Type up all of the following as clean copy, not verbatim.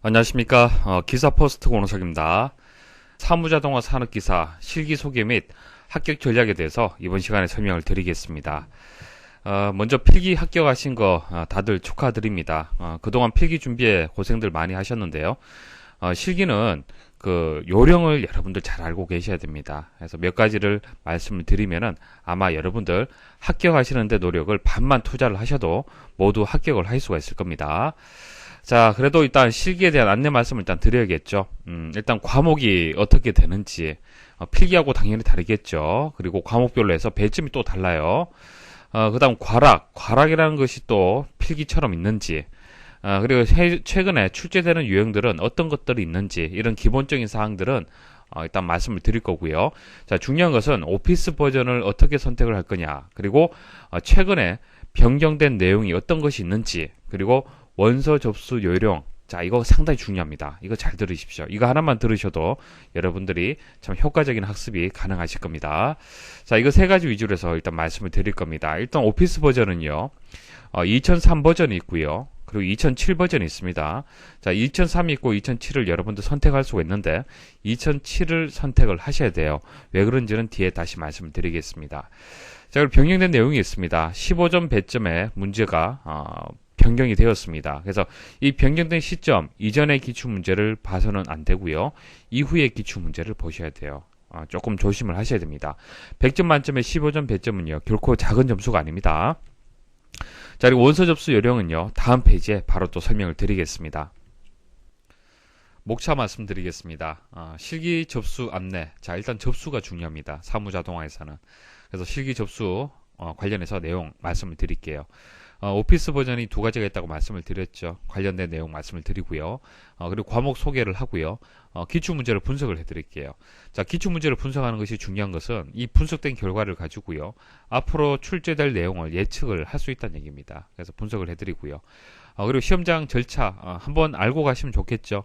안녕하십니까. 기사포스트 권호석입니다. 사무자동화 산업기사 실기 소개 및 합격 전략에 대해서 이번 시간에 설명을 드리겠습니다. 먼저 필기 합격하신 거 다들 축하드립니다. 그동안 필기 준비에 고생들 많이 하셨는데요. 실기는 그 요령을 여러분들 잘 알고 계셔야 됩니다. 그래서 몇 가지를 말씀을 드리면은 아마 여러분들 합격하시는데 노력을 반만 투자를 하셔도 모두 합격을 할 수가 있을 겁니다. 자, 그래도 일단 실기에 대한 안내 말씀을 일단 드려야겠죠. 일단 과목이 어떻게 되는지, 필기하고 당연히 다르겠죠. 그리고 과목별로 해서 배점이 또 달라요. 그 다음 과락이라는 것이 또 필기처럼 있는지, 그리고 최근에 출제되는 유형들은 어떤 것들이 있는지, 이런 기본적인 사항들은 일단 말씀을 드릴 거고요. 자, 중요한 것은 오피스 버전을 어떻게 선택을 할 거냐, 그리고 최근에 변경된 내용이 어떤 것이 있는지, 그리고 원서 접수 요령. 자, 이거 상당히 중요합니다. 이거 잘 들으십시오. 이거 하나만 들으셔도 여러분들이 참 효과적인 학습이 가능하실 겁니다. 자, 이거 세 가지 위주로 해서 일단 말씀을 드릴 겁니다. 일단 오피스 버전은요, 2003 버전이 있고요. 그리고 2007 버전이 있습니다. 자, 2003이 있고 2007을 여러분들 선택할 수가 있는데 2007을 선택을 하셔야 돼요. 왜 그런지는 뒤에 다시 말씀을 드리겠습니다. 자, 그리고 변경된 내용이 있습니다. 15점 배점의 문제가 변경이 되었습니다. 그래서 이 변경된 시점 이전의 기출문제를 봐서는 안 되고요. 이후의 기출문제를 보셔야 돼요. 조금 조심을 하셔야 됩니다. 100점 만점에 15점 배점은요. 결코 작은 점수가 아닙니다. 자, 그리고 원서 접수 요령은요. 다음 페이지에 바로 또 설명을 드리겠습니다. 목차 말씀드리겠습니다. 실기 접수 안내. 자, 일단 접수가 중요합니다. 사무자동화에서는. 그래서 실기 접수 관련해서 내용 말씀을 드릴게요. 오피스 버전이 두 가지가 있다고 말씀을 드렸죠. 관련된 내용 말씀을 드리고요. 그리고 과목 소개를 하고요. 기출문제를 분석을 해드릴게요. 자, 기출문제를 분석하는 것이 중요한 것은 이 분석된 결과를 가지고요. 앞으로 출제될 내용을 예측을 할 수 있다는 얘기입니다. 그래서 분석을 해드리고요. 그리고 시험장 절차 한번 알고 가시면 좋겠죠.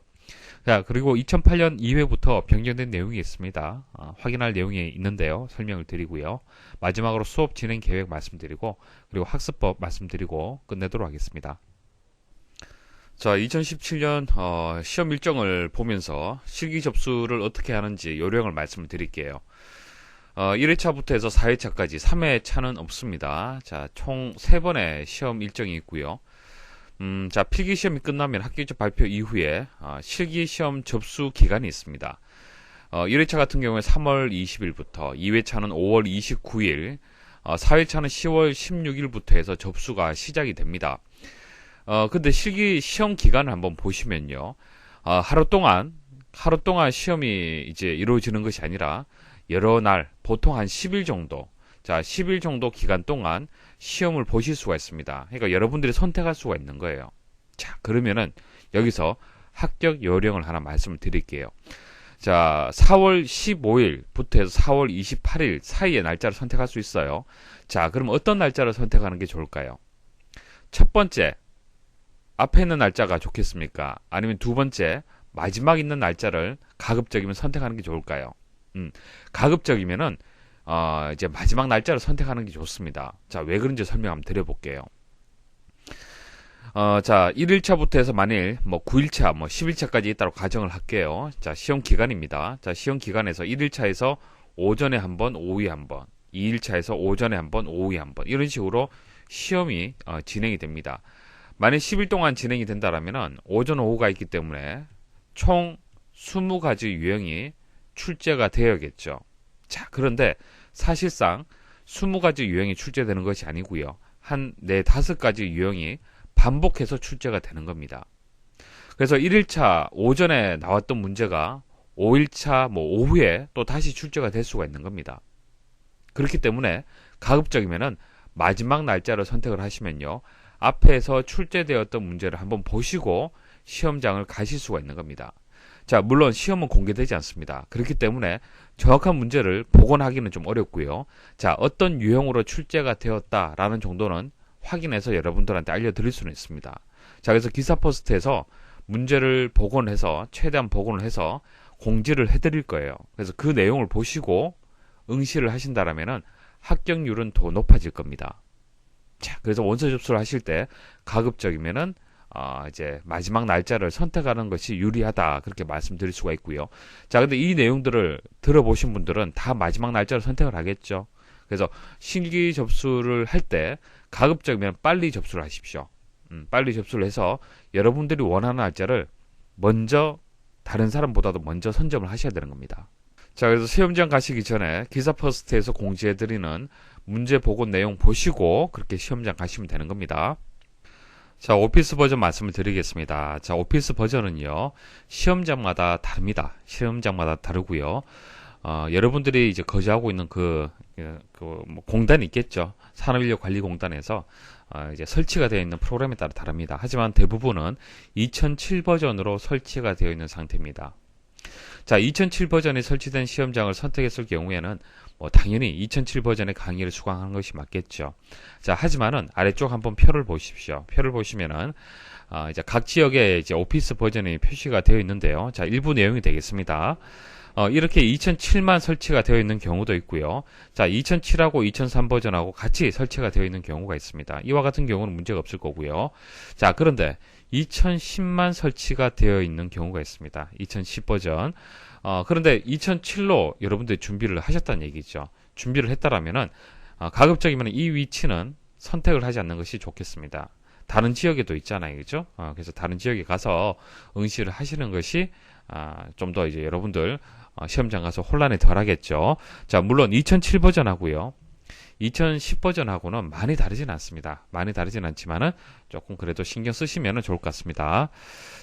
자, 그리고 2008년 2회부터 변경된 내용이 있습니다. 확인할 내용이 있는데요. 설명을 드리고요. 마지막으로 수업 진행 계획 말씀드리고, 그리고 학습법 말씀드리고 끝내도록 하겠습니다. 자, 2017년 시험 일정을 보면서 실기 접수를 어떻게 하는지 요령을 말씀을 드릴게요. 1회차부터 해서 4회차까지 3회차는 없습니다. 자, 총 3번의 시험 일정이 있고요. 자, 필기시험이 끝나면 학기적 발표 이후에 실기시험 접수 기간이 있습니다. 1회차 같은 경우에 3월 20일부터, 2회차는 5월 29일, 4회차는 10월 16일부터 해서 접수가 시작이 됩니다. 근데 실기시험 기간을 한번 보시면요. 하루 동안 시험이 이제 이루어지는 것이 아니라 여러 날, 보통 한 10일 정도, 자, 10일 정도 기간 동안 시험을 보실 수가 있습니다. 그러니까 여러분들이 선택할 수가 있는 거예요. 자, 그러면은 여기서 합격 요령을 하나 말씀을 드릴게요. 자, 4월 15일부터 해서 4월 28일 사이의 날짜를 선택할 수 있어요. 자, 그럼 어떤 날짜를 선택하는 게 좋을까요? 첫 번째, 앞에 있는 날짜가 좋겠습니까? 아니면 두 번째, 마지막 있는 날짜를 가급적이면 선택하는 게 좋을까요? 가급적이면은 이제 마지막 날짜를 선택하는 게 좋습니다. 자, 왜 그런지 설명 한번 드려볼게요. 자, 1일차부터 해서 만일 9일차, 10일차까지 있다고 가정을 할게요. 자, 시험 기간입니다. 자, 시험 기간에서 1일차에서 오전에 한 번, 오후에 한 번, 2일차에서 오전에 한 번, 오후에 한 번, 이런 식으로 시험이 진행이 됩니다. 만약 10일 동안 진행이 된다라면은 오전, 오후가 있기 때문에 총 20가지 유형이 출제가 되어야겠죠. 자, 그런데 사실상 20가지 유형이 출제되는 것이 아니고요. 한 4-5가지 유형이 반복해서 출제가 되는 겁니다. 그래서 1일차 오전에 나왔던 문제가 5일차 오후에 또 다시 출제가 될 수가 있는 겁니다. 그렇기 때문에 가급적이면은 마지막 날짜를 선택을 하시면요. 앞에서 출제되었던 문제를 한번 보시고 시험장을 가실 수가 있는 겁니다. 자, 물론 시험은 공개되지 않습니다. 그렇기 때문에 정확한 문제를 복원하기는 좀 어렵고요. 자, 어떤 유형으로 출제가 되었다라는 정도는 확인해서 여러분들한테 알려드릴 수는 있습니다. 자, 그래서 기사포스트에서 문제를 복원해서 최대한 복원을 해서 공지를 해드릴 거예요. 그래서 그 내용을 보시고 응시를 하신다라면은 합격률은 더 높아질 겁니다. 자, 그래서 원서 접수를 하실 때 가급적이면은 이제 마지막 날짜를 선택하는 것이 유리하다. 그렇게 말씀드릴 수가 있고요. 자, 근데 이 내용들을 들어보신 분들은 다 마지막 날짜를 선택을 하겠죠. 그래서 실기 접수를 할 때 가급적이면 빨리 접수를 하십시오. 빨리 접수를 해서 여러분들이 원하는 날짜를 먼저 다른 사람보다도 먼저 선점을 하셔야 되는 겁니다. 자, 그래서 시험장 가시기 전에 기사퍼스트에서 공지해드리는 문제 보고 내용 보시고 그렇게 시험장 가시면 되는 겁니다. 자, 오피스 버전 말씀을 드리겠습니다. 자, 오피스 버전은요, 시험장마다 다릅니다. 시험장마다 다르고요. 여러분들이 이제 거주하고 있는 뭐 공단이 있겠죠. 산업인력관리공단에서 이제 설치가 되어 있는 프로그램에 따라 다릅니다. 하지만 대부분은 2007 버전으로 설치가 되어 있는 상태입니다. 자, 2007 버전에 설치된 시험장을 선택했을 경우에는 뭐 당연히 2007 버전의 강의를 수강하는 것이 맞겠죠. 자, 하지만은 아래쪽 한번 표를 보십시오. 표를 보시면은 이제 각 지역에 이제 오피스 버전이 표시가 되어 있는데요. 자, 일부 내용이 되겠습니다. 이렇게 2007만 설치가 되어 있는 경우도 있고요. 자, 2007하고 2003 버전하고 같이 설치가 되어 있는 경우가 있습니다. 이와 같은 경우는 문제가 없을 거고요. 자, 그런데 2010만 설치가 되어 있는 경우가 있습니다. 2010 버전. 그런데 2007로 여러분들이 준비를 하셨다는 얘기죠. 준비를 했다라면은, 가급적이면 이 위치는 선택을 하지 않는 것이 좋겠습니다. 다른 지역에도 있잖아요. 그죠? 그래서 다른 지역에 가서 응시를 하시는 것이, 좀 더 이제 여러분들, 시험장 가서 혼란에 덜 하겠죠. 자, 물론 2007 버전하고요. 2010 버전하고는 많이 다르진 않습니다. 많이 다르진 않지만은 조금 그래도 신경 쓰시면 좋을 것 같습니다.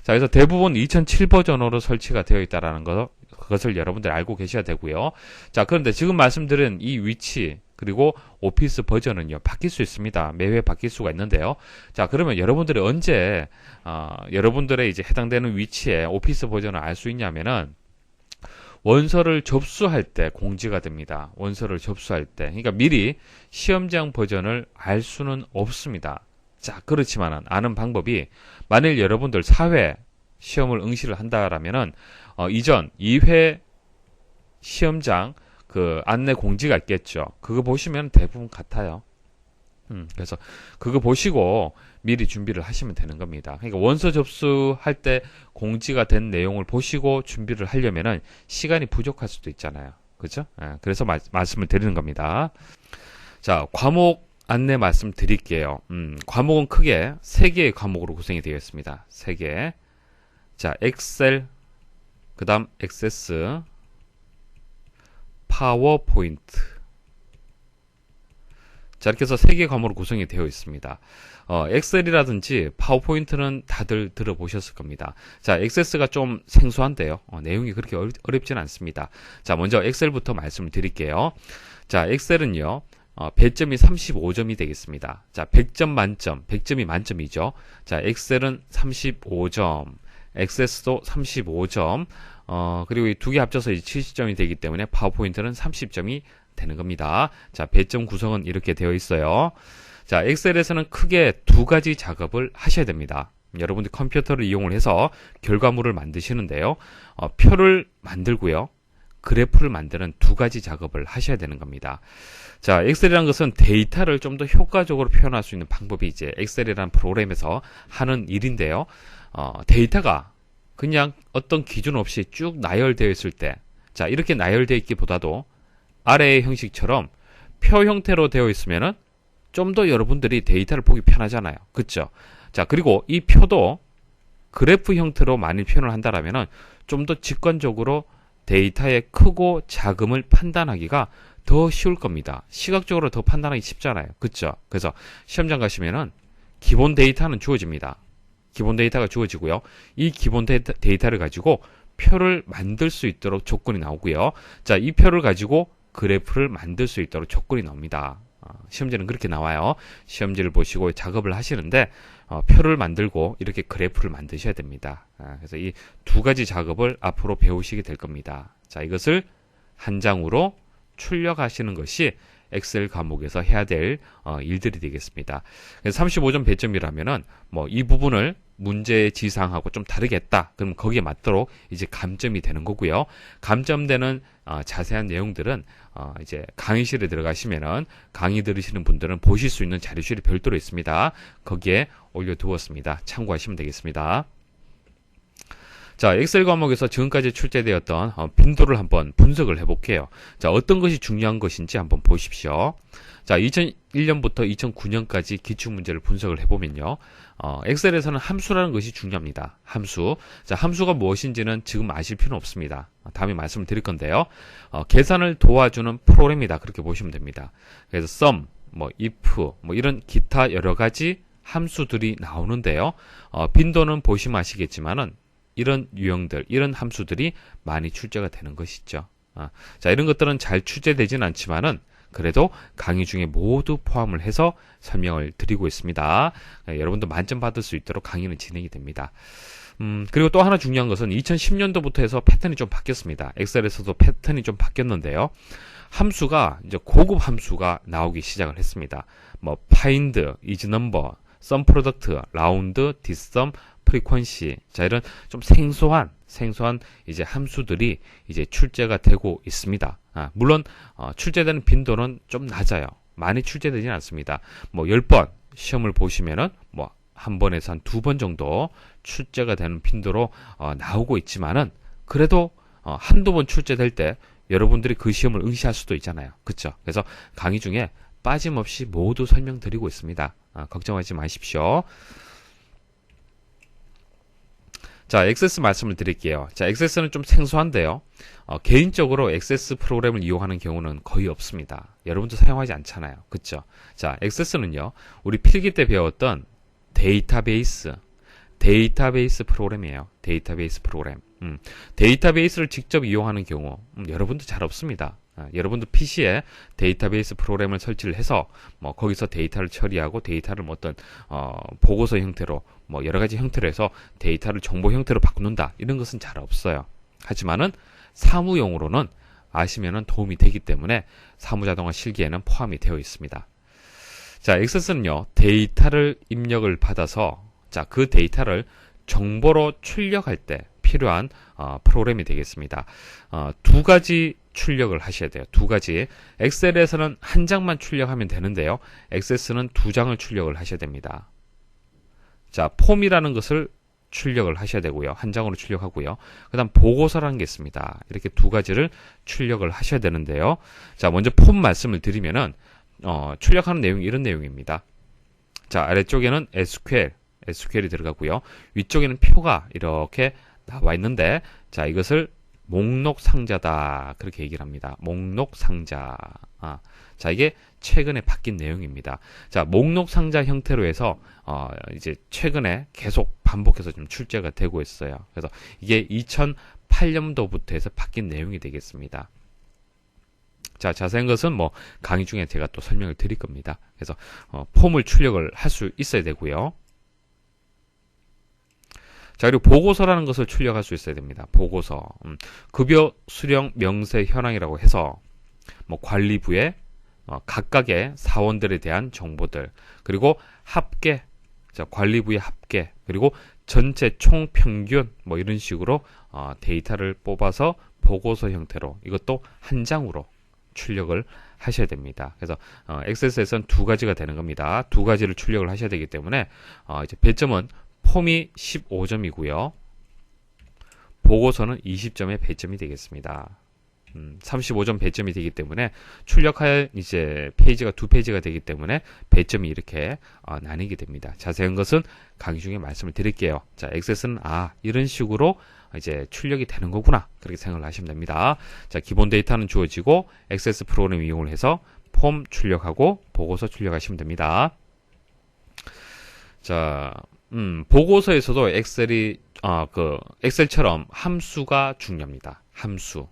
자, 그래서 대부분 2007 버전으로 설치가 되어 있다라는 그것을 여러분들이 알고 계셔야 되고요. 자, 그런데 지금 말씀드린 이 위치 그리고 오피스 버전은요, 바뀔 수 있습니다. 매회 바뀔 수가 있는데요. 자, 그러면 여러분들이 언제 여러분들의 이제 해당되는 위치에 오피스 버전을 알 수 있냐면은 원서를 접수할 때 공지가 됩니다. 원서를 접수할 때. 그러니까 미리 시험장 버전을 알 수는 없습니다. 자, 그렇지만은 아는 방법이, 만일 여러분들 4회 시험을 응시를 한다라면은 이전 2회 시험장 그 안내 공지가 있겠죠. 그거 보시면 대부분 같아요. 그래서 그거 보시고 미리 준비를 하시면 되는 겁니다. 그러니까 원서 접수할 때 공지가 된 내용을 보시고 준비를 하려면은 시간이 부족할 수도 있잖아요. 그죠? 그래서 말씀을 드리는 겁니다. 자, 과목 안내 말씀드릴게요. 과목은 크게 3개의 과목으로 구성이 되어 있습니다. 3개. 자, 엑셀, 그 다음 액세스, 파워포인트. 자, 이렇게 해서 3개 과목으로 구성이 되어 있습니다. 엑셀이라든지 파워포인트는 다들 들어보셨을 겁니다. 자, 액세스가 좀 생소한데요. 내용이 그렇게 어렵지는 않습니다. 자, 먼저 엑셀부터 말씀을 드릴게요. 자, 엑셀은요, 배점이 35점이 되겠습니다. 자, 100점 만점, 100점이 만점이죠. 자, 엑셀은 35점, 액세스도 35점, 그리고 이 두 개 합쳐서 70점이 되기 때문에 파워포인트는 30점이 되는 겁니다. 자, 배점 구성은 이렇게 되어 있어요. 자, 엑셀에서는 크게 2가지 작업을 하셔야 됩니다. 여러분들 컴퓨터를 이용을 해서 결과물을 만드시는데요. 표를 만들고요. 그래프를 만드는 2가지 작업을 하셔야 되는 겁니다. 자, 엑셀이라는 것은 데이터를 좀 더 효과적으로 표현할 수 있는 방법이 이제 엑셀이라는 프로그램에서 하는 일인데요. 데이터가 그냥 어떤 기준 없이 쭉 나열되어 있을 때, 자, 이렇게 나열되어 있기보다도 아래의 형식처럼 표 형태로 되어 있으면은 좀 더 여러분들이 데이터를 보기 편하잖아요. 그쵸? 자, 그리고 이 표도 그래프 형태로 많이 표현을 한다라면은 좀 더 직관적으로 데이터의 크고 작음을 판단하기가 더 쉬울 겁니다. 시각적으로 더 판단하기 쉽잖아요. 그쵸? 그래서 시험장 가시면은 기본 데이터는 주어집니다. 기본 데이터가 주어지고요. 이 기본 데이터를 가지고 표를 만들 수 있도록 조건이 나오고요. 자, 이 표를 가지고 그래프를 만들 수 있도록 조건이 나옵니다. 시험지는 그렇게 나와요. 시험지를 보시고 작업을 하시는데 표를 만들고 이렇게 그래프를 만드셔야 됩니다. 그래서 이 2가지 작업을 앞으로 배우시게 될 겁니다. 자, 이것을 한 장으로 출력하시는 것이 엑셀 과목에서 해야 될 일들이 되겠습니다. 35점 배점이라면은 뭐 이 부분을 문제 지상하고 좀 다르게 했다. 그럼 거기에 맞도록 이제 감점이 되는 거고요. 감점되는 자세한 내용들은 이제 강의실에 들어가시면은 강의 들으시는 분들은 보실 수 있는 자료실이 별도로 있습니다. 거기에 올려두었습니다. 참고하시면 되겠습니다. 자, 엑셀 과목에서 지금까지 출제되었던 빈도를 한번 분석을 해볼게요. 자, 어떤 것이 중요한 것인지 한번 보십시오. 자, 2001년부터 2009년까지 기출문제를 분석을 해보면요. 엑셀에서는 함수라는 것이 중요합니다. 함수. 자, 함수가 무엇인지는 지금 아실 필요는 없습니다. 다음에 말씀을 드릴 건데요. 계산을 도와주는 프로그램이다. 그렇게 보시면 됩니다. 그래서 sum, if, 이런 기타 여러 가지 함수들이 나오는데요. 빈도는 보시면 아시겠지만은 이런 유형들, 이런 함수들이 많이 출제가 되는 것이죠. 자, 이런 것들은 잘 출제되지는 않지만은 그래도 강의 중에 모두 포함을 해서 설명을 드리고 있습니다. 여러분도 만점 받을 수 있도록 강의는 진행이 됩니다. 그리고 또 하나 중요한 것은 2010년도부터 해서 패턴이 좀 바뀌었습니다. 엑셀에서도 패턴이 좀 바뀌었는데요. 함수가 이제 고급 함수가 나오기 시작을 했습니다. find, isNumber, SUMPRODUCT, round, dissum, frequency. 자, 이런 좀 생소한 이제 함수들이 이제 출제가 되고 있습니다. 물론 출제되는 빈도는 좀 낮아요. 많이 출제되지는 않습니다. 10번 시험을 보시면은 한 번에서 한 2번 정도 출제가 되는 빈도로 나오고 있지만은 그래도 한두 번 출제될 때 여러분들이 그 시험을 응시할 수도 있잖아요. 그렇죠? 그래서 강의 중에 빠짐없이 모두 설명드리고 있습니다. 걱정하지 마십시오. 자, 액세스 말씀을 드릴게요. 자, 액세스는 좀 생소한데요. 개인적으로 액세스 프로그램을 이용하는 경우는 거의 없습니다. 여러분도 사용하지 않잖아요. 그쵸? 자, 액세스는요, 우리 필기 때 배웠던 데이터베이스 프로그램이에요. 데이터베이스 프로그램. 데이터베이스를 직접 이용하는 경우, 여러분도 잘 없습니다. 여러분도 PC에 데이터베이스 프로그램을 설치를 해서 거기서 데이터를 처리하고 데이터를 어떤 보고서 형태로 여러 가지 형태로 해서 데이터를 정보 형태로 바꾼다. 이런 것은 잘 없어요. 하지만은 사무용으로는 아시면은 도움이 되기 때문에 사무자동화 실기에는 포함이 되어 있습니다. 자, 액세스는요, 데이터를 입력을 받아서 자, 그 데이터를 정보로 출력할 때 필요한 프로그램이 되겠습니다. 두 가지 출력을 하셔야 돼요. 두 가지. 엑셀에서는 한 장만 출력하면 되는데요. 액세스는 2장을 출력을 하셔야 됩니다. 자, 폼이라는 것을 출력을 하셔야 되고요. 한 장으로 출력하고요. 그 다음 보고서라는 게 있습니다. 이렇게 두 가지를 출력을 하셔야 되는데요. 자, 먼저 폼 말씀을 드리면은 출력하는 내용이 이런 내용입니다. 자, 아래쪽에는 SQL이 들어가고요. 위쪽에는 표가 이렇게 나와 있는데, 자, 이것을 목록 상자다. 그렇게 얘기를 합니다. 목록 상자. 자, 이게 최근에 바뀐 내용입니다. 자, 목록 상자 형태로 해서, 이제 최근에 계속 반복해서 좀 출제가 되고 있어요. 그래서 이게 2008년도부터 해서 바뀐 내용이 되겠습니다. 자, 자세한 것은 강의 중에 제가 또 설명을 드릴 겁니다. 그래서, 폼을 출력을 할 수 있어야 되고요. 자, 그리고 보고서라는 것을 출력할 수 있어야 됩니다. 보고서. 급여 수령 명세 현황이라고 해서 관리부의 각각의 사원들에 대한 정보들, 그리고 합계, 자, 관리부의 합계, 그리고 전체 총 평균 이런 식으로 데이터를 뽑아서 보고서 형태로 이것도 한 장으로 출력을 하셔야 됩니다. 그래서 엑세스에서는 두 가지가 되는 겁니다. 두 가지를 출력을 하셔야 되기 때문에 이제 배점은 폼이 15점이고요. 보고서는 20점의 배점이 되겠습니다. 35점 배점이 되기 때문에 출력할 이제 페이지가 두 페이지가 되기 때문에 배점이 이렇게 나뉘게 됩니다. 자세한 것은 강의 중에 말씀을 드릴게요. 자, 액세스는 이런 식으로 이제 출력이 되는 거구나. 그렇게 생각을 하시면 됩니다. 자, 기본 데이터는 주어지고 액세스 프로그램 이용을 해서 폼 출력하고 보고서 출력하시면 됩니다. 자, 보고서에서도 엑셀처럼 함수가 중요합니다. 함수.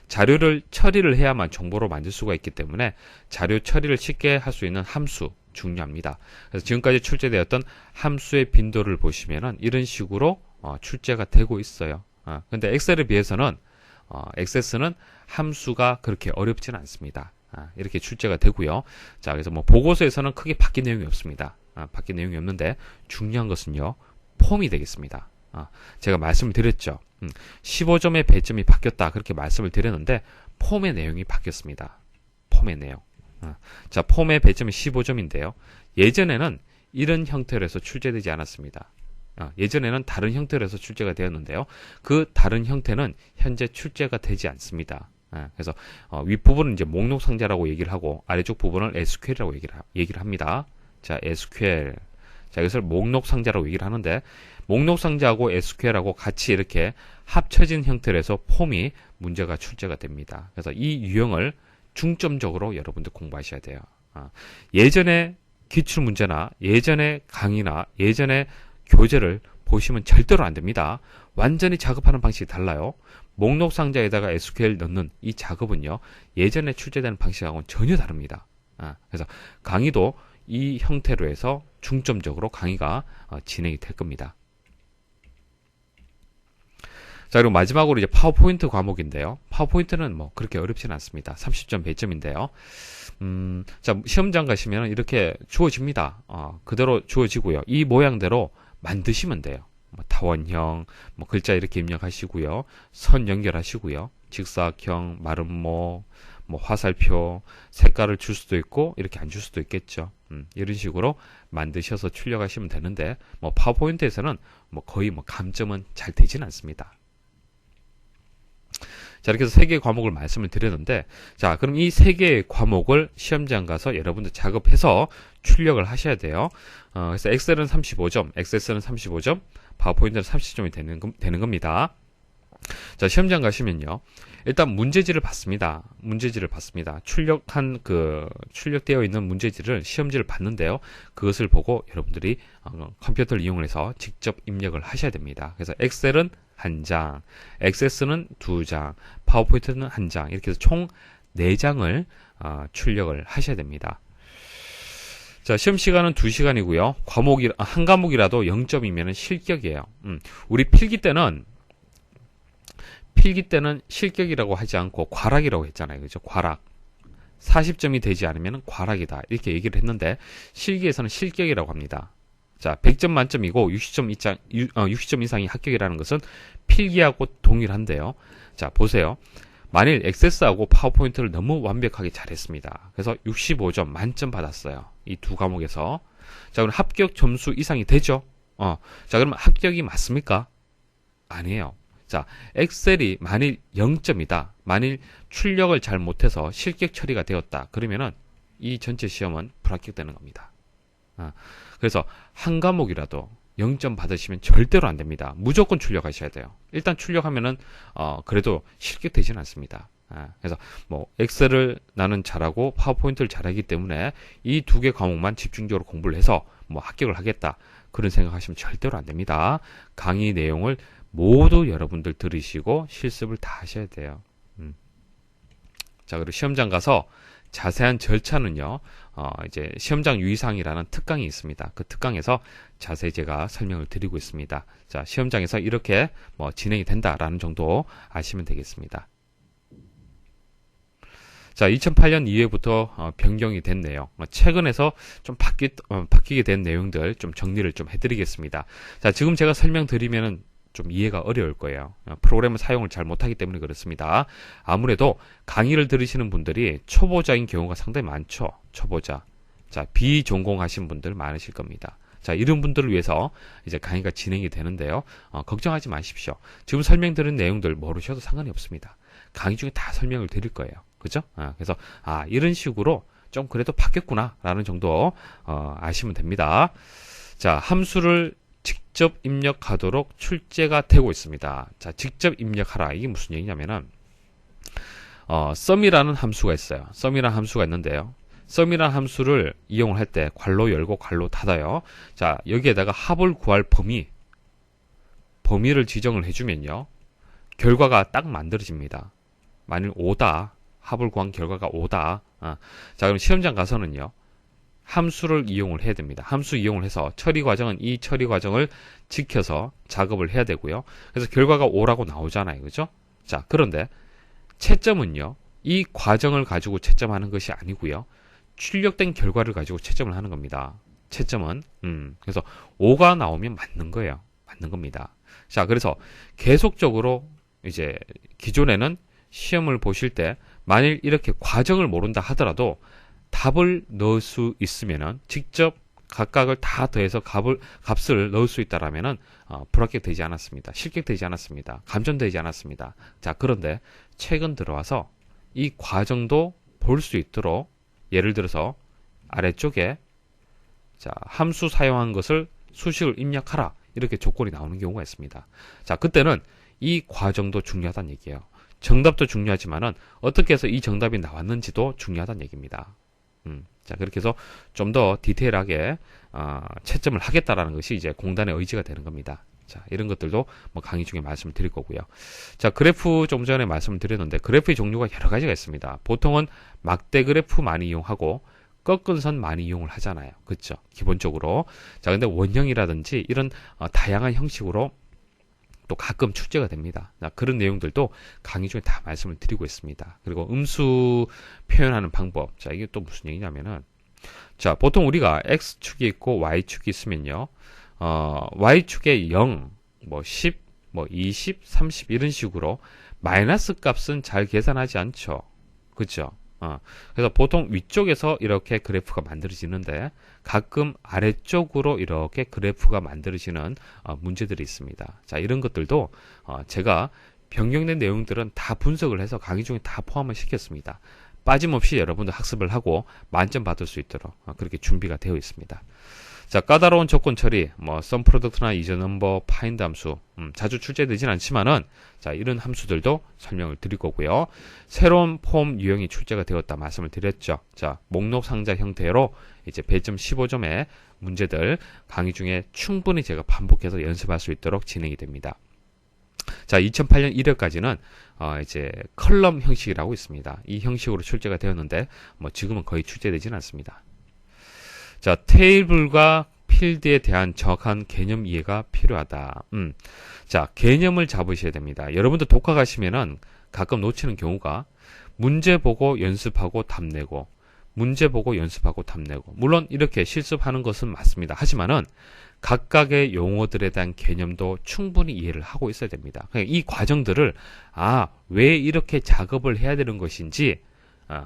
자료를 처리를 해야만 정보로 만들 수가 있기 때문에 자료 처리를 쉽게 할 수 있는 함수 중요합니다. 그래서 지금까지 출제되었던 함수의 빈도를 보시면은 이런 식으로 출제가 되고 있어요. 근데 엑셀에 비해서는 액세스는 함수가 그렇게 어렵지는 않습니다. 이렇게 출제가 되고요. 자, 그래서 뭐 보고서에서는 크게 바뀐 내용이 없습니다. 바뀐 내용이 없는데 중요한 것은요, 폼이 되겠습니다. 제가 말씀을 드렸죠. 15점의 배점이 바뀌었다 그렇게 말씀을 드렸는데 폼의 내용이 바뀌었습니다. 폼의 내용. 자, 폼의 배점이 15점인데요. 예전에는 이런 형태로 해서 출제되지 않았습니다. 예전에는 다른 형태로 해서 출제가 되었는데요. 그 다른 형태는 현재 출제가 되지 않습니다. 그래서 윗부분은 이제 목록 상자라고 얘기를 하고 아래쪽 부분을 SQL이라고 얘기를 합니다. 자, SQL. 자, 이것을 목록 상자라고 얘기를 하는데 목록 상자하고 SQL하고 같이 이렇게 합쳐진 형태로 해서 폼이 문제가 출제가 됩니다. 그래서 이 유형을 중점적으로 여러분들 공부하셔야 돼요. 예전에 기출문제나 예전에 강의나 예전에 교재를 보시면 절대로 안 됩니다. 완전히 작업하는 방식이 달라요. 목록 상자에다가 SQL 넣는 이 작업은요, 예전에 출제되는 방식하고는 전혀 다릅니다. 그래서 강의도 이 형태로 해서 중점적으로 강의가 진행이 될 겁니다. 자, 그리고 마지막으로 이제 파워포인트 과목인데요. 파워포인트는 뭐 그렇게 어렵지는 않습니다. 30점 배점인데요. 자, 시험장 가시면 이렇게 주어집니다. 그대로 주어지고요. 이 모양대로 만드시면 돼요. 뭐 타원형, 뭐 글자 이렇게 입력하시고요. 선 연결하시고요. 직사각형, 마름모, 뭐 화살표, 색깔을 줄 수도 있고 이렇게 안 줄 수도 있겠죠. 이런 식으로 만드셔서 출력하시면 되는데 뭐 파워포인트에서는 뭐 거의 뭐 감점은 잘 되지는 않습니다. 자, 이렇게 해서 3개의 과목을 말씀을 드렸는데, 자, 그럼 이 3개의 과목을 시험장 가서 여러분들 작업해서 출력을 하셔야 돼요. 그래서 엑셀은 35점, 엑세스는 35점, 파워포인트는 30점이 되는 겁니다. 자, 시험장 가시면요, 일단 문제지를 받습니다. 출력되어 있는 문제지를 시험지를 받는데요. 그것을 보고 여러분들이 컴퓨터를 이용해서 직접 입력을 하셔야 됩니다. 그래서 엑셀은 1장, 엑세스는 2장, 파워포인트는 1장, 이렇게 해서 총 4장을 출력을 하셔야 됩니다. 자, 시험 시간은 2시간이고요. 한 과목이라도 0점이면 실격이에요. 우리 필기 때는 실격이라고 하지 않고 과락이라고 했잖아요. 그죠? 과락. 40점이 되지 않으면 과락이다. 이렇게 얘기를 했는데 실기에서는 실격이라고 합니다. 자, 100점 만점이고 60점 이상이 합격이라는 것은 필기하고 동일한데요. 자, 보세요. 만일 엑세스하고 파워포인트를 너무 완벽하게 잘했습니다. 그래서 65점 만점 받았어요. 이 두 과목에서. 자, 그럼 합격 점수 이상이 되죠? 자, 그러면 합격이 맞습니까? 아니에요. 자, 엑셀이 만일 0점이다. 만일 출력을 잘 못해서 실격 처리가 되었다. 그러면은 이 전체 시험은 불합격되는 겁니다. 그래서 한 과목이라도 0점 받으시면 절대로 안 됩니다. 무조건 출력하셔야 돼요. 일단 출력하면은 그래도 실격되지는 않습니다. 그래서 뭐 엑셀을 나는 잘하고 파워포인트를 잘하기 때문에 이 2개 과목만 집중적으로 공부를 해서 뭐 합격을 하겠다. 그런 생각하시면 절대로 안 됩니다. 강의 내용을 모두 여러분들 들으시고 실습을 다 하셔야 돼요. 자, 그리고 시험장 가서 자세한 절차는요, 이제 시험장 유의사항이라는 특강이 있습니다. 그 특강에서 자세히 제가 설명을 드리고 있습니다. 자, 시험장에서 이렇게 뭐 진행이 된다라는 정도 아시면 되겠습니다. 자, 2008년 이후부터 변경이 됐네요. 최근에서 좀 바뀌게 된 내용들 좀 정리를 좀 해드리겠습니다. 자, 지금 제가 설명드리면은 좀 이해가 어려울 거예요. 프로그램을 사용을 잘 못하기 때문에 그렇습니다. 아무래도 강의를 들으시는 분들이 초보자인 경우가 상당히 많죠. 초보자. 자, 비전공하신 분들 많으실 겁니다. 자, 이런 분들을 위해서 이제 강의가 진행이 되는데요. 걱정하지 마십시오. 지금 설명드린 내용들 모르셔도 상관이 없습니다. 강의 중에 다 설명을 드릴 거예요. 그죠? 그래서 이런 식으로 좀 그래도 바뀌었구나 라는 정도 아시면 됩니다. 자, 함수를 직접 입력하도록 출제가 되고 있습니다. 자, 직접 입력하라. 이게 무슨 얘기냐면은 sum이라는 함수가 있어요. sum이라는 함수가 있는데요. sum이라는 함수를 이용을 할 때 괄호 열고 괄호 닫아요. 자, 여기에다가 합을 구할 범위를 지정을 해주면요, 결과가 딱 만들어집니다. 만일 5다. 합을 구한 결과가 5다. 자, 그럼 시험장 가서는요, 함수를 이용을 해야 됩니다. 함수 이용을 해서 처리 과정은 이 처리 과정을 지켜서 작업을 해야 되고요. 그래서 결과가 5라고 나오잖아요. 그죠? 자, 그런데 채점은요, 이 과정을 가지고 채점하는 것이 아니고요. 출력된 결과를 가지고 채점을 하는 겁니다. 채점은 그래서 5가 나오면 맞는 거예요. 맞는 겁니다. 자, 그래서 계속적으로 이제 기존에는 시험을 보실 때 만일 이렇게 과정을 모른다 하더라도 답을 넣을 수 있으면은 직접 각각을 다 더해서 값을 넣을 수 있다라면은 불합격되지 않았습니다. 실격되지 않았습니다. 감점되지 않았습니다. 자, 그런데 최근 들어와서 이 과정도 볼 수 있도록 예를 들어서 아래쪽에 자, 함수 사용한 것을 수식을 입력하라 이렇게 조건이 나오는 경우가 있습니다. 자, 그때는 이 과정도 중요하다는 얘기예요. 정답도 중요하지만은 어떻게 해서 이 정답이 나왔는지도 중요하다는 얘기입니다. 자, 그렇게 해서 좀 더 디테일하게 채점을 하겠다라는 것이 이제 공단의 의지가 되는 겁니다. 자, 이런 것들도 뭐 강의 중에 말씀을 드릴 거고요. 자, 그래프 좀 전에 말씀을 드렸는데 그래프의 종류가 여러 가지가 있습니다. 보통은 막대 그래프 많이 이용하고 꺾은 선 많이 이용을 하잖아요. 그렇죠? 기본적으로. 자, 근데 원형이라든지 이런 다양한 형식으로 또 가끔 출제가 됩니다. 그런 내용들도 강의 중에 다 말씀을 드리고 있습니다. 그리고 음수 표현하는 방법. 자, 이게 또 무슨 얘기냐면은, 자, 보통 우리가 X축이 있고 Y축이 있으면요, Y축에 0, 뭐 10, 뭐 20, 30 이런 식으로 마이너스 값은 잘 계산하지 않죠. 그죠? 그래서 보통 위쪽에서 이렇게 그래프가 만들어지는데 가끔 아래쪽으로 이렇게 그래프가 만들어지는 문제들이 있습니다. 자, 이런 것들도 제가 변경된 내용들은 다 분석을 해서 강의 중에 다 포함을 시켰습니다. 빠짐없이 여러분들 학습을 하고 만점 받을 수 있도록 그렇게 준비가 되어 있습니다. 자, 까다로운 조건 처리, 뭐 sum product나 is number, find 함수, 자주 출제되진 않지만은 자, 이런 함수들도 설명을 드릴 거고요. 새로운 폼 유형이 출제가 되었다 말씀을 드렸죠. 자, 목록 상자 형태로 이제 배점 15점의 문제들 강의 중에 충분히 제가 반복해서 연습할 수 있도록 진행이 됩니다. 자, 2008년 1월까지는 이제 컬럼 형식이라고 있습니다. 이 형식으로 출제가 되었는데 뭐 지금은 거의 출제되지는 않습니다. 자, 테이블과 필드에 대한 정확한 개념 이해가 필요하다. 자, 개념을 잡으셔야 됩니다. 여러분들 독학하시면은 가끔 놓치는 경우가 문제 보고 연습하고 답 내고, 문제 보고 연습하고 답 내고. 물론 이렇게 실습하는 것은 맞습니다. 하지만은 각각의 용어들에 대한 개념도 충분히 이해를 하고 있어야 됩니다. 그러니까 이 과정들을 왜 이렇게 작업을 해야 되는 것인지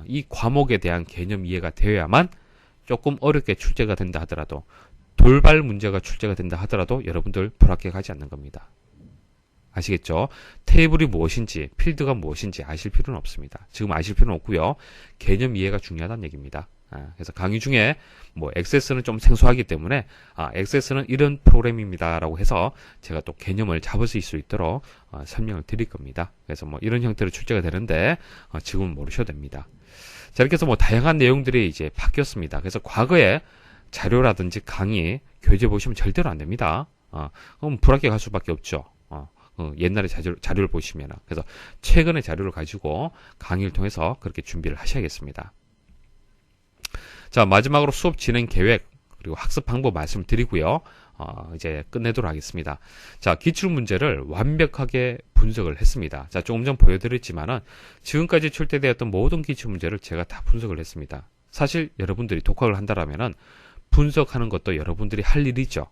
이 과목에 대한 개념 이해가 되어야만 조금 어렵게 출제가 된다 하더라도 돌발 문제가 출제가 된다 하더라도 여러분들 불합격하지 않는 겁니다. 아시겠죠? 테이블이 무엇인지 필드가 무엇인지 아실 필요는 없습니다. 지금 아실 필요는 없고요. 개념 이해가 중요하다는 얘기입니다. 그래서 강의 중에 뭐 액세스는 좀 생소하기 때문에 액세스는 이런 프로그램입니다 라고 해서 제가 또 개념을 잡을 수 있도록 설명을 드릴 겁니다. 그래서 뭐 이런 형태로 출제가 되는데 지금은 모르셔도 됩니다. 자, 이렇게 해서 뭐 다양한 내용들이 이제 바뀌었습니다. 그래서 과거에 자료라든지 강의, 교재 보시면 절대로 안 됩니다. 그럼 불합격할 수밖에 없죠. 옛날에 자료를 보시면. 그래서 최근의 자료를 가지고 강의를 통해서 그렇게 준비를 하셔야겠습니다. 자, 마지막으로 수업 진행 계획, 그리고 학습 방법 말씀을 드리고요. 이제 끝내도록 하겠습니다. 자, 기출문제를 완벽하게 분석을 했습니다. 자, 조금 전 보여드렸지만은 지금까지 출제되었던 모든 기출문제를 제가 다 분석을 했습니다. 사실 여러분들이 독학을 한다라면은 분석하는 것도 여러분들이 할 일이죠.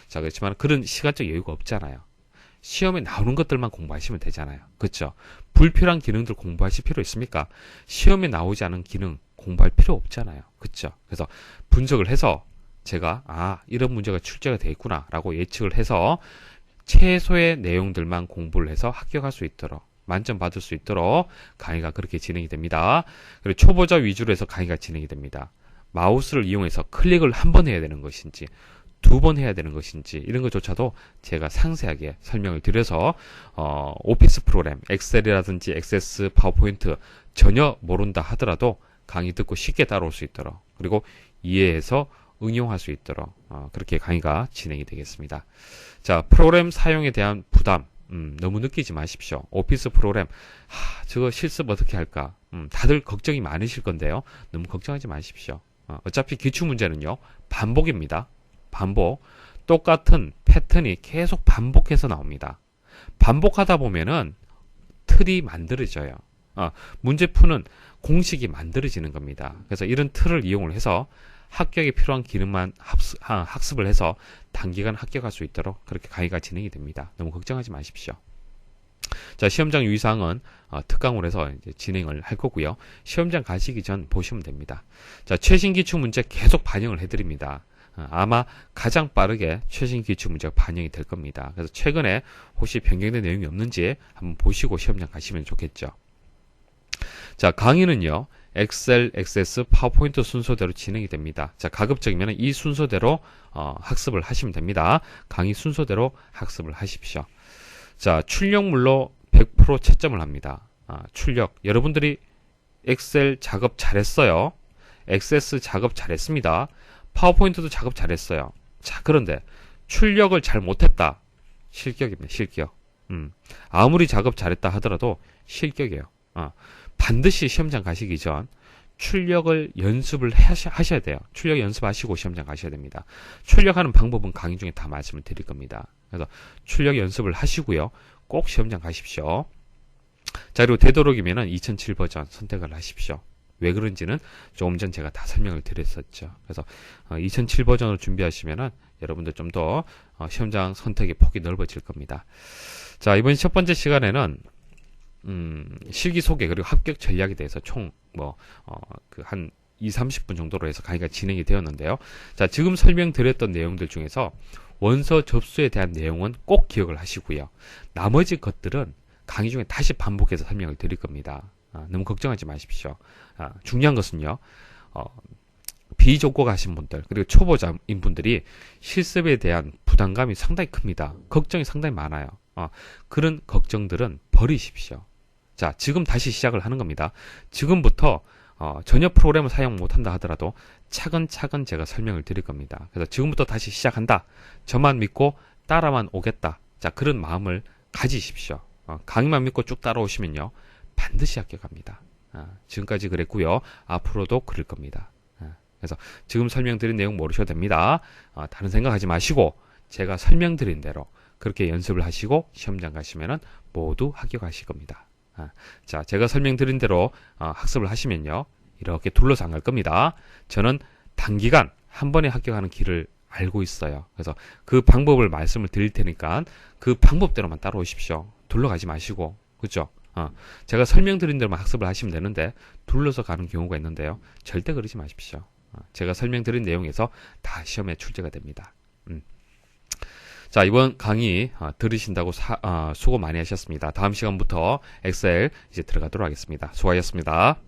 자, 그렇지만 그런 시간적 여유가 없잖아요. 시험에 나오는 것들만 공부하시면 되잖아요. 그렇죠? 불필요한 기능들 공부하실 필요 있습니까? 시험에 나오지 않은 기능 공부할 필요 없잖아요. 그렇죠? 그래서 분석을 해서 제가 이런 문제가 출제가 되어 있구나 라고 예측을 해서 최소의 내용들만 공부를 해서 합격할 수 있도록 만점 받을 수 있도록 강의가 그렇게 진행이 됩니다. 그리고 초보자 위주로 해서 강의가 진행이 됩니다. 마우스를 이용해서 클릭을 한 번 해야 되는 것인지 2번 해야 되는 것인지 이런 것조차도 제가 상세하게 설명을 드려서 오피스 프로그램, 엑셀이라든지 액세스, 파워포인트 전혀 모른다 하더라도 강의 듣고 쉽게 따라올 수 있도록 그리고 이해해서 응용할 수 있도록 그렇게 강의가 진행이 되겠습니다. 자, 프로그램 사용에 대한 부담 너무 느끼지 마십시오. 오피스 프로그램 저거 실습 어떻게 할까? 다들 걱정이 많으실 건데요. 너무 걱정하지 마십시오. 어차피 기출문제는요. 반복입니다. 반복. 똑같은 패턴이 계속 반복해서 나옵니다. 반복하다 보면은 틀이 만들어져요. 문제 푸는 공식이 만들어지는 겁니다. 그래서 이런 틀을 이용을 해서 합격에 필요한 기능만 학습을 해서 단기간 합격할 수 있도록 그렇게 강의가 진행이 됩니다. 너무 걱정하지 마십시오. 자, 시험장 유의사항은 특강으로 해서 이제 진행을 할 거고요. 시험장 가시기 전 보시면 됩니다. 자, 최신 기출 문제 계속 반영을 해드립니다. 아마 가장 빠르게 최신 기출 문제가 반영이 될 겁니다. 그래서 최근에 혹시 변경된 내용이 없는지 한번 보시고 시험장 가시면 좋겠죠. 자, 강의는요, 엑셀, 액세스, 파워포인트 순서대로 진행이 됩니다. 자, 가급적이면 이 순서대로 학습을 하시면 됩니다. 강의 순서대로 학습을 하십시오. 자, 출력물로 100% 채점을 합니다. 출력. 여러분들이 엑셀 작업 잘했어요. 액세스 작업 잘했습니다. 파워포인트도 작업 잘했어요. 자, 그런데 출력을 잘 못했다. 실격입니다. 실격. 아무리 작업 잘했다 하더라도 실격이에요. 반드시 시험장 가시기 전 출력을 연습을 하셔야 돼요. 출력 연습하시고 시험장 가셔야 됩니다. 출력하는 방법은 강의 중에 다 말씀을 드릴 겁니다. 그래서 출력 연습을 하시고요. 꼭 시험장 가십시오. 자, 그리고 되도록이면 2007 버전 선택을 하십시오. 왜 그런지는 조금 전 제가 다 설명을 드렸었죠. 그래서 2007 버전을 준비하시면은 여러분들 좀 더 시험장 선택의 폭이 넓어질 겁니다. 자, 이번 첫 번째 시간에는 실기 소개 그리고 합격 전략에 대해서 총 한 20-30분 정도로 해서 강의가 진행이 되었는데요. 자, 지금 설명드렸던 내용들 중에서 원서 접수에 대한 내용은 꼭 기억을 하시고요. 나머지 것들은 강의 중에 다시 반복해서 설명을 드릴 겁니다. 너무 걱정하지 마십시오. 중요한 것은요, 비족고가 하신 분들, 그리고 초보자인 분들이 실습에 대한 부담감이 상당히 큽니다. 걱정이 상당히 많아요. 그런 걱정들은 버리십시오. 자, 지금 다시 시작을 하는 겁니다. 지금부터 전혀 프로그램을 사용 못한다 하더라도 차근차근 제가 설명을 드릴 겁니다. 그래서 지금부터 다시 시작한다. 저만 믿고 따라만 오겠다. 자, 그런 마음을 가지십시오. 강의만 믿고 쭉 따라오시면요, 반드시 합격합니다. 지금까지 그랬고요. 앞으로도 그럴 겁니다. 그래서 지금 설명드린 내용 모르셔도 됩니다. 다른 생각하지 마시고 제가 설명드린 대로 그렇게 연습을 하시고 시험장 가시면은 모두 합격하실 겁니다. 자, 제가 설명드린 대로 학습을 하시면요, 이렇게 둘러서 안 갈 겁니다. 저는 단기간 한 번에 합격하는 길을 알고 있어요. 그래서 그 방법을 말씀을 드릴 테니까 그 방법대로만 따라오십시오. 둘러가지 마시고, 그죠? 제가 설명드린 대로만 학습을 하시면 되는데 둘러서 가는 경우가 있는데요, 절대 그러지 마십시오. 제가 설명드린 내용에서 다 시험에 출제가 됩니다. 자, 이번 강의 들으신다고 수고 많이 하셨습니다. 다음 시간부터 엑셀 이제 들어가도록 하겠습니다. 수고하셨습니다.